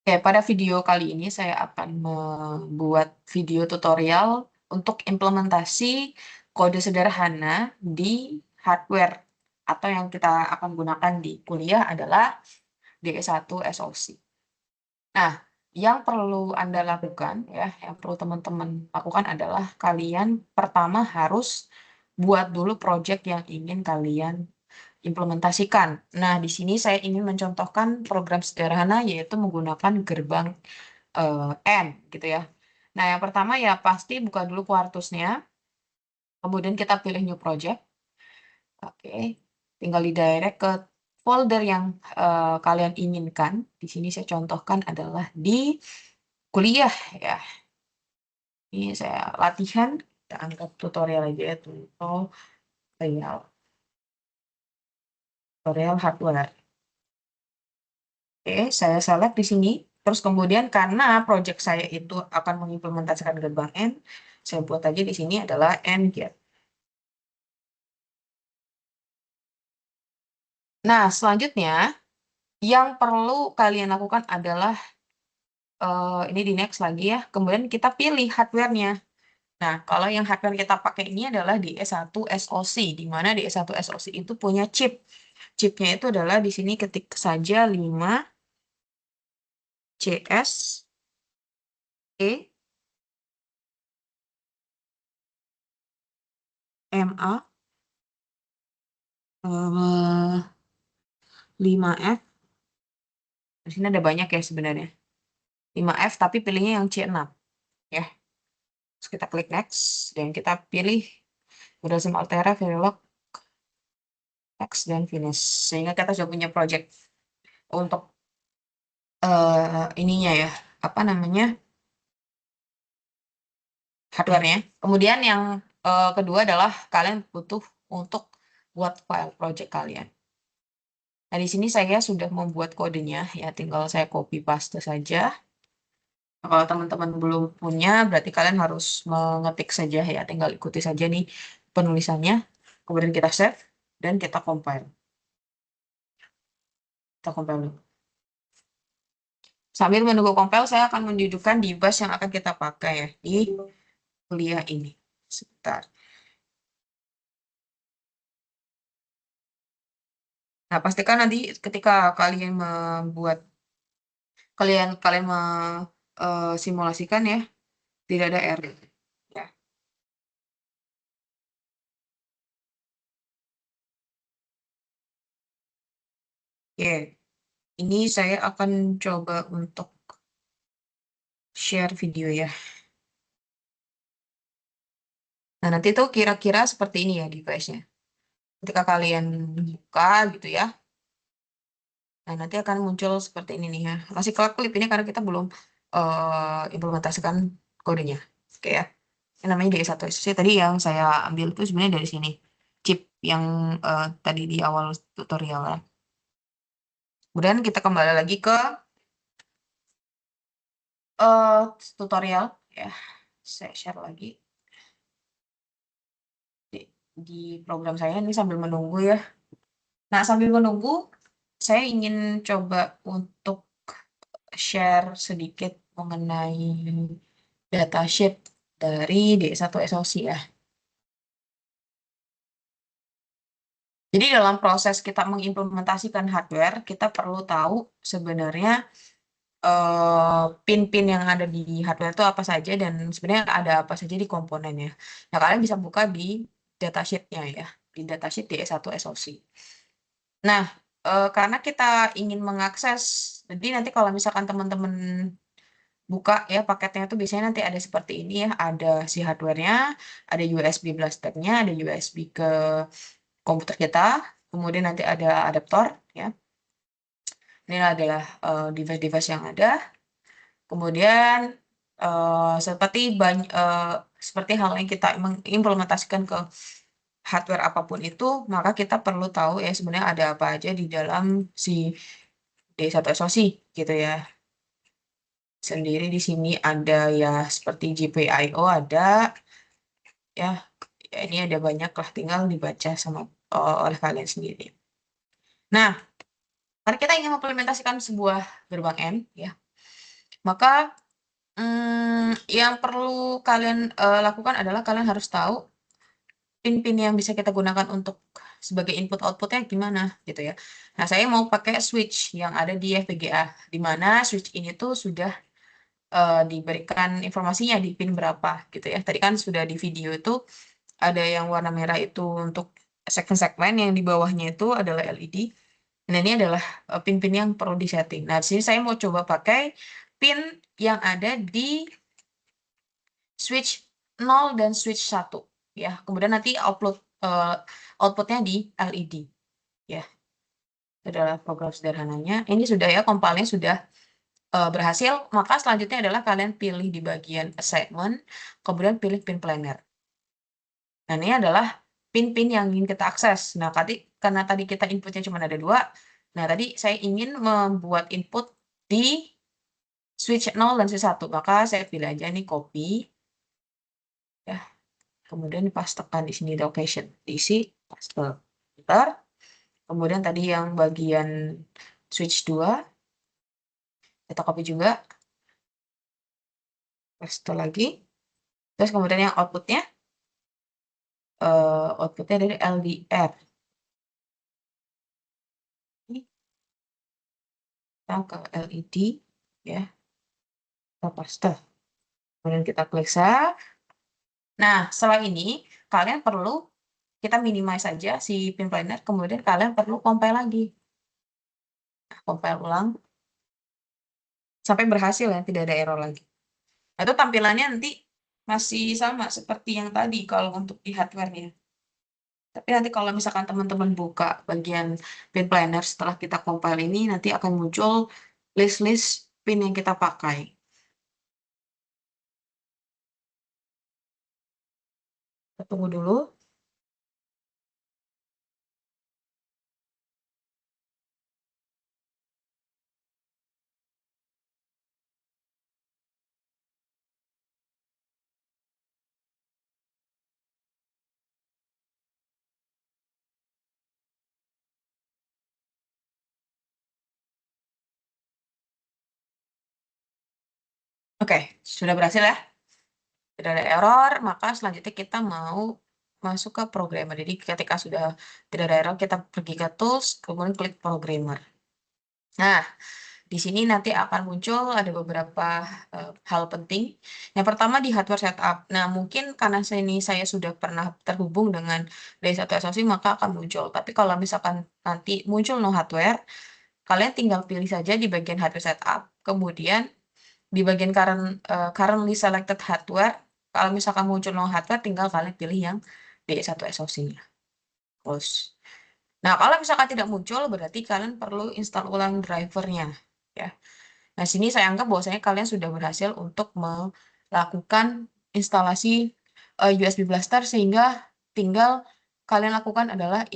Oke, pada video kali ini saya akan membuat video tutorial untuk implementasi kode sederhana di hardware atau yang kita akan gunakan di kuliah adalah DE1 SoC. Nah, yang perlu Anda lakukan ya, yang perlu teman-teman lakukan adalah kalian pertama harus buat dulu project yang ingin kalian implementasikan. Nah, di sini saya ingin mencontohkan program sederhana yaitu menggunakan gerbang N gitu ya. Nah, yang pertama ya pasti buka dulu Quartusnya, kemudian kita pilih new project. Oke, tinggal di direct ke folder yang kalian inginkan. Di sini saya contohkan adalah di kuliah ya. Ini saya latihan, kita anggap tutorial aja ya, tutorial hardware. Oke, saya select di sini. Terus kemudian karena project saya itu akan mengimplementasikan gerbang N, saya buat aja di sini adalah N-get. Nah, selanjutnya yang perlu kalian lakukan adalah ini di next lagi ya. Kemudian kita pilih hardware-nya. Nah, kalau yang hardware kita pakai ini adalah di S1 SoC, di mana di S1 SoC itu punya chip. Chipnya itu adalah di sini ketik saja 5 CS E MA 5F. Di sini ada banyak ya sebenarnya. 5F tapi pilihnya yang C6 ya. Terus kita klik next dan kita pilih Budasm Altera, Verilog, next dan finish. Sehingga kita sudah punya project untuk ininya ya, apa namanya? Hardware-nya. Kemudian yang kedua adalah kalian butuh untuk buat file project kalian. Nah, di sini saya sudah membuat kodenya ya, tinggal saya copy paste saja. Nah, kalau teman-teman belum punya, berarti kalian harus mengetik saja ya, tinggal ikuti saja nih penulisannya. Kemudian kita save dan kita compile. Kita compile dulu. Sambil menunggu compile, saya akan menunjukkan device yang akan kita pakai ya di kuliah ini. Sebentar. Nah, pastikan nanti ketika kalian membuat kalian kalian simulasikan ya, tidak ada error ya. Oke, ini saya akan coba untuk share video ya. Nah, nanti tuh kira-kira seperti ini ya device-nya. Ketika kalian buka gitu ya, nah nanti akan muncul seperti ini nih ya. Masih kelap-kelip ini karena kita belum implementasikan kodenya. Oke ya. Yang namanya DE1 SoC tadi yang saya ambil itu sebenarnya dari sini. Chip yang tadi di awal tutorial ya. Kemudian kita kembali lagi ke tutorial ya. Saya share lagi di program saya ini sambil menunggu ya. Nah, sambil menunggu, saya ingin coba untuk share sedikit mengenai datasheet dari D1 SoC ya. Jadi dalam proses kita mengimplementasikan hardware, kita perlu tahu sebenarnya pin-pin yang ada di hardware itu apa saja dan sebenarnya ada apa saja di komponennya. Nah, kalian bisa buka di datasheet-nya ya, di datasheet D1 SoC. Nah, karena kita ingin mengakses, jadi nanti kalau misalkan teman-teman buka ya paketnya itu biasanya nanti ada seperti ini ya, ada si hardware-nya, ada USB blasternya, ada USB ke komputer kita, kemudian nanti ada adaptor ya. Ini adalah device-device yang ada. Kemudian seperti hal yang kita mengimplementasikan ke hardware apapun itu, maka kita perlu tahu ya sebenarnya ada apa aja di dalam si D1 SoC gitu ya. Sendiri di sini ada ya seperti GPIO ada ya, ini ada banyak lah tinggal dibaca sama oleh kalian sendiri. Nah, karena kita ingin mengimplementasikan sebuah gerbang N ya. Maka yang perlu kalian lakukan adalah kalian harus tahu pin-pin yang bisa kita gunakan untuk sebagai input outputnya gimana gitu ya. Nah, saya mau pakai switch yang ada di FPGA, di mana switch ini tuh sudah diberikan informasinya di pin berapa gitu ya. Tadi kan sudah di video itu ada yang warna merah itu untuk segmen-segmen, yang di bawahnya itu adalah LED. Nah, ini adalah pin-pin yang perlu disetting. Nah, di sini saya mau coba pakai pin yang ada di switch 0 dan switch 1 ya. Kemudian nanti outputnya di LED ya. Itu adalah program sederhananya. Ini sudah ya, compile-nya sudah berhasil. Maka selanjutnya adalah kalian pilih di bagian assignment, kemudian pilih pin planner. Nah, ini adalah pin-pin yang ingin kita akses. Nah, karena tadi kita inputnya cuma ada 2, nah tadi saya ingin membuat input di switch 0 dan switch 1, maka saya pilih aja nih copy ya. Kemudian pastekan di sini location, diisi, paste. Enter. Kemudian tadi yang bagian switch 2, kita copy juga, paste lagi. Terus kemudian yang outputnya dari LDR. Ini kita ke LED ya, kita paste. Kemudian kita klik save. Nah, setelah ini kalian perlu kita minimize saja si pin planner, kemudian kalian perlu compile lagi. Nah, compile ulang sampai berhasil ya, tidak ada error lagi. Nah, itu tampilannya nanti masih sama seperti yang tadi kalau untuk di hardware-nya. Tapi nanti kalau misalkan teman-teman buka bagian pin planner setelah kita compile ini, nanti akan muncul list-list pin yang kita pakai. Kita tunggu dulu. Oke, sudah berhasil ya. Tidak ada error, maka selanjutnya kita mau masuk ke programmer. Jadi ketika sudah tidak ada error, kita pergi ke tools, kemudian klik programmer. Nah, di sini nanti akan muncul ada beberapa hal penting. Yang pertama di hardware setup. Nah, mungkin karena saya sudah pernah terhubung dengan dari satu SoC, maka akan muncul. Tapi kalau misalkan nanti muncul no hardware, kalian tinggal pilih saja di bagian hardware setup, kemudian di bagian currently selected hardware, kalau misalkan muncul no hardware, tinggal kalian pilih yang D1 SoC-nya. Terus. Nah, kalau misalkan tidak muncul, berarti kalian perlu install ulang drivernya. Ya. Nah, sini saya anggap bahwasanya kalian sudah berhasil untuk melakukan instalasi USB Blaster, sehingga tinggal kalian lakukan adalah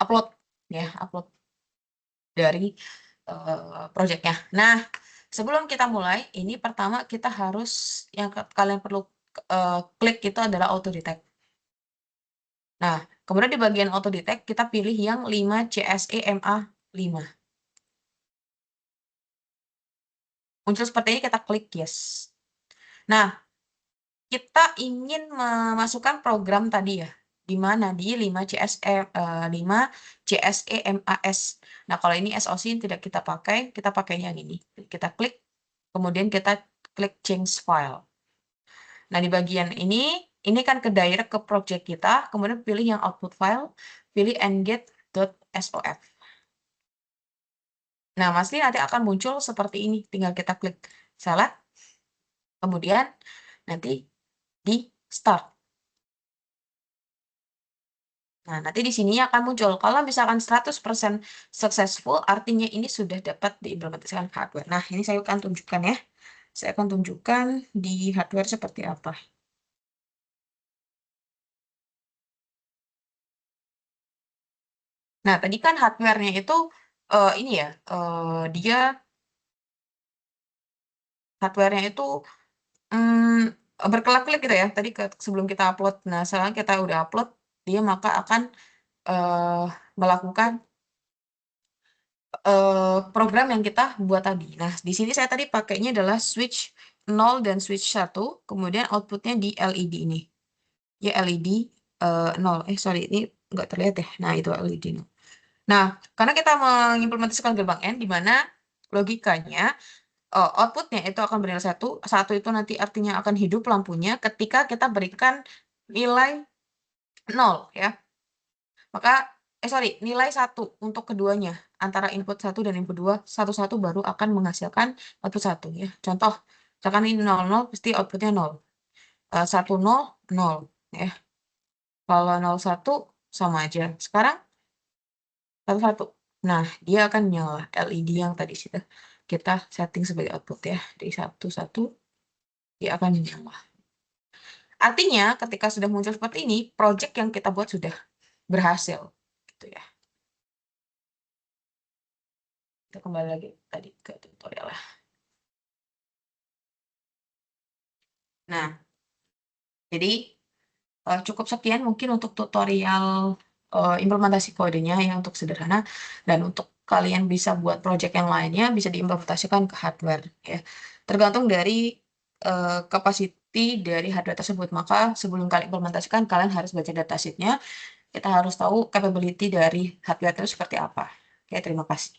upload dari projectnya. Nah, sebelum kita mulai, ini pertama kita harus yang kalian perlu klik itu adalah auto detect. Nah, kemudian di bagian auto detect kita pilih yang 5 CSE MA5. Muncul seperti ini, kita klik yes. Nah, kita ingin memasukkan program tadi ya, di mana di 5 CSE MAS. Nah, kalau ini SoC tidak kita pakai, kita pakai yang ini. Kita klik, kemudian kita klik change file. Nah, di bagian ini kan ke direct ke project kita, kemudian pilih yang output file, pilih ngate.sof. Nah, pasti nanti akan muncul seperti ini, tinggal kita klik select, kemudian nanti di start. Nah, nanti di sini akan muncul, kalau misalkan 100% successful, artinya ini sudah dapat diimplementasikan hardware. Nah, ini saya akan tunjukkan ya. Saya akan tunjukkan di hardware seperti apa. Nah, tadi kan hardware-nya itu ini ya, dia hardware-nya itu berkelap-kelip gitu ya. Tadi sebelum kita upload. Nah, sekarang kita udah upload, dia maka akan melakukan program yang kita buat tadi. Nah, di sini saya tadi pakainya adalah switch 0 dan switch 1, kemudian outputnya di LED ini. Ya, LED 0. Sorry, ini nggak terlihat ya. Nah, itu LED 0. Nah, karena kita mengimplementasikan gerbang N, di mana logikanya outputnya itu akan bernilai 1. 1 itu nanti artinya akan hidup lampunya ketika kita berikan nilai 0 ya. Maka, sorry, nilai 1 untuk keduanya. Antara input 1 dan input 2, 1 baru akan menghasilkan output 1 ya. Contoh, misalkan ini 00, pasti outputnya 0. 1, 0, 0 ya. Kalau 01 sama aja. Sekarang 1. Nah, dia akan nyala LED yang tadi sudah kita setting sebagai output ya. Dari 1, dia akan nyala. Artinya, ketika sudah muncul seperti ini, project yang kita buat sudah berhasil. Gitu ya. Kita kembali lagi tadi ke tutorial lah. Nah, jadi cukup sekian mungkin untuk tutorial implementasi kodenya ya untuk sederhana, dan untuk kalian bisa buat project yang lainnya bisa diimplementasikan ke hardware ya. Tergantung dari capacity dari hardware tersebut. Maka sebelum kalian implementasikan, kalian harus baca datasheetnya. Kita harus tahu capability dari hardware itu seperti apa. Oke, terima kasih.